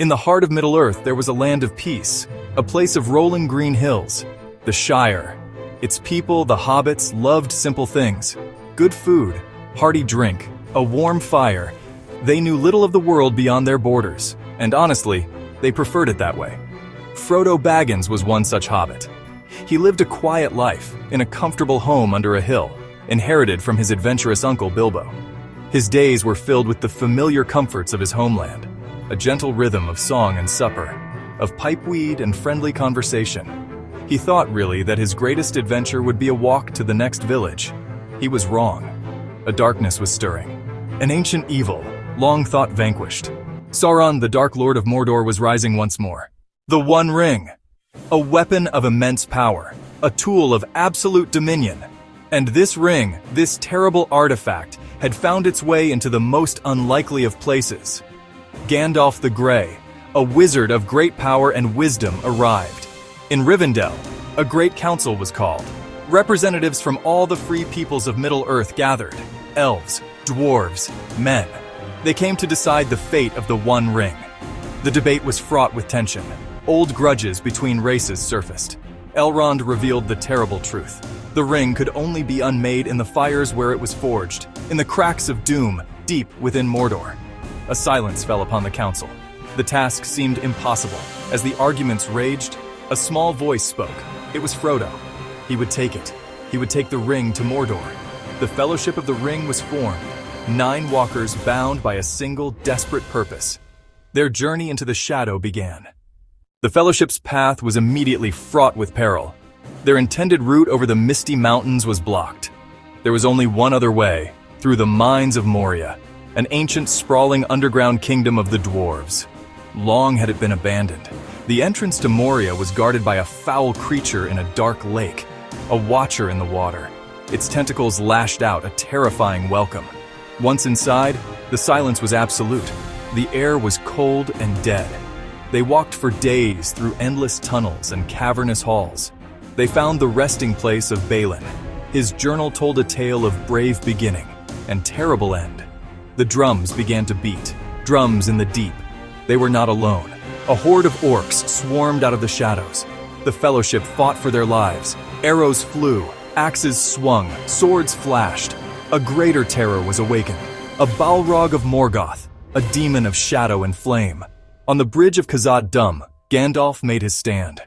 In the heart of Middle-earth there was a land of peace, a place of rolling green hills, the Shire. Its people, the hobbits, loved simple things. Good food, hearty drink, a warm fire. They knew little of the world beyond their borders, and honestly, they preferred it that way. Frodo Baggins was one such hobbit. He lived a quiet life, in a comfortable home under a hill, inherited from his adventurous uncle Bilbo. His days were filled with the familiar comforts of his homeland, a gentle rhythm of song and supper, of pipeweed and friendly conversation. He thought really that his greatest adventure would be a walk to the next village. He was wrong. A darkness was stirring. An ancient evil, long thought vanquished. Sauron, the Dark Lord of Mordor, was rising once more. The One Ring. A weapon of immense power. A tool of absolute dominion. And this ring, this terrible artifact, had found its way into the most unlikely of places. Gandalf the Grey, a wizard of great power and wisdom, arrived. In Rivendell, a great council was called. Representatives from all the free peoples of Middle-earth gathered. Elves, dwarves, men. They came to decide the fate of the One Ring. The debate was fraught with tension. Old grudges between races surfaced. Elrond revealed the terrible truth. The ring could only be unmade in the fires where it was forged, in the cracks of doom, deep within Mordor. A silence fell upon the council. The task seemed impossible. As the arguments raged, a small voice spoke. It was Frodo. He would take it. He would take the ring to Mordor. The Fellowship of the Ring was formed. 9 walkers bound by a single desperate purpose. Their journey into the shadow began. The Fellowship's path was immediately fraught with peril. Their intended route over the misty mountains was blocked. There was only one other way, through the mines of Moria, an ancient sprawling underground kingdom of the dwarves. Long had it been abandoned. The entrance to Moria was guarded by a foul creature in a dark lake, a watcher in the water. Its tentacles lashed out a terrifying welcome. Once inside, the silence was absolute. The air was cold and dead. They walked for days through endless tunnels and cavernous halls. They found the resting place of Balin. His journal told a tale of brave beginning and terrible end. The drums began to beat, drums in the deep. They were not alone. A horde of orcs swarmed out of the shadows. The Fellowship fought for their lives. Arrows flew, axes swung, swords flashed. A greater terror was awakened. A Balrog of Morgoth, a demon of shadow and flame. On the bridge of Khazad Dûm, Gandalf made his stand.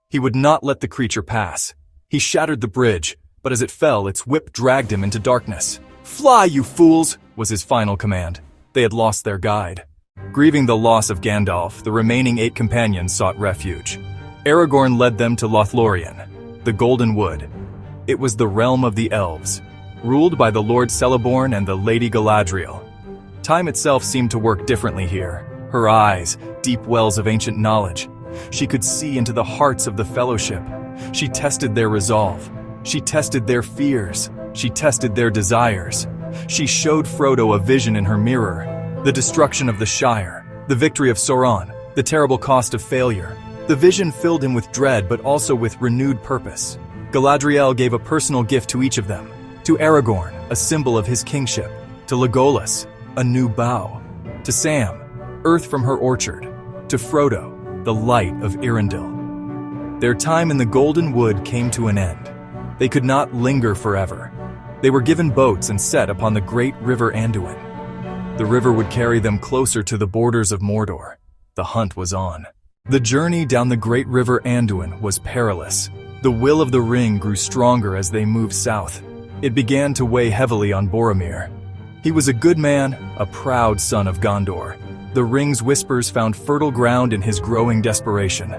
He would not let the creature pass. He shattered the bridge, but as it fell, its whip dragged him into darkness. "Fly, you fools!" was his final command. They had lost their guide. Grieving the loss of Gandalf, the remaining 8 companions sought refuge. Aragorn led them to Lothlorien, the Golden Wood. It was the realm of the elves, ruled by the Lord Celeborn and the Lady Galadriel. Time itself seemed to work differently here. Her eyes, deep wells of ancient knowledge. She could see into the hearts of the Fellowship. She tested their resolve. She tested their fears. She tested their desires. She showed Frodo a vision in her mirror. The destruction of the Shire, the victory of Sauron, the terrible cost of failure. The vision filled him with dread but also with renewed purpose. Galadriel gave a personal gift to each of them. To Aragorn, a symbol of his kingship. To Legolas, a new bow. To Sam, earth from her orchard. To Frodo, the light of Irindil. Their time in the Golden Wood came to an end. They could not linger forever. They were given boats and set upon the great river Anduin. The river would carry them closer to the borders of Mordor. The hunt was on. The journey down the great river Anduin was perilous. The will of the ring grew stronger as they moved south. It began to weigh heavily on Boromir. He was a good man, a proud son of Gondor. The ring's whispers found fertile ground in his growing desperation.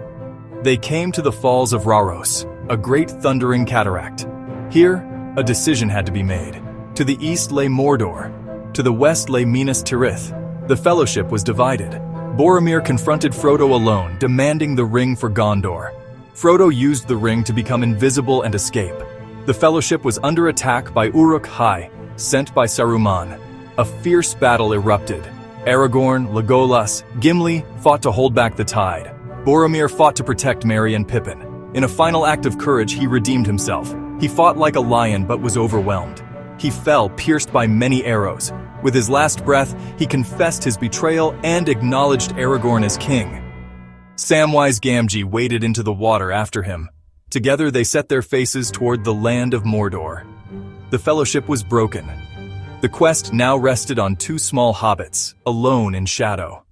They came to the falls of Rauros, a great thundering cataract. Here, a decision had to be made. To the east lay Mordor. To the west lay Minas Tirith. The Fellowship was divided. Boromir confronted Frodo alone, demanding the ring for Gondor. Frodo used the ring to become invisible and escape. The Fellowship was under attack by Uruk-hai, sent by Saruman. A fierce battle erupted. Aragorn, Legolas, Gimli fought to hold back the tide. Boromir fought to protect Merry and Pippin. In a final act of courage, he redeemed himself. He fought like a lion but was overwhelmed. He fell, pierced by many arrows. With his last breath, he confessed his betrayal and acknowledged Aragorn as king. Samwise Gamgee waded into the water after him. Together they set their faces toward the land of Mordor. The fellowship was broken. The quest now rested on two small hobbits, alone in shadow.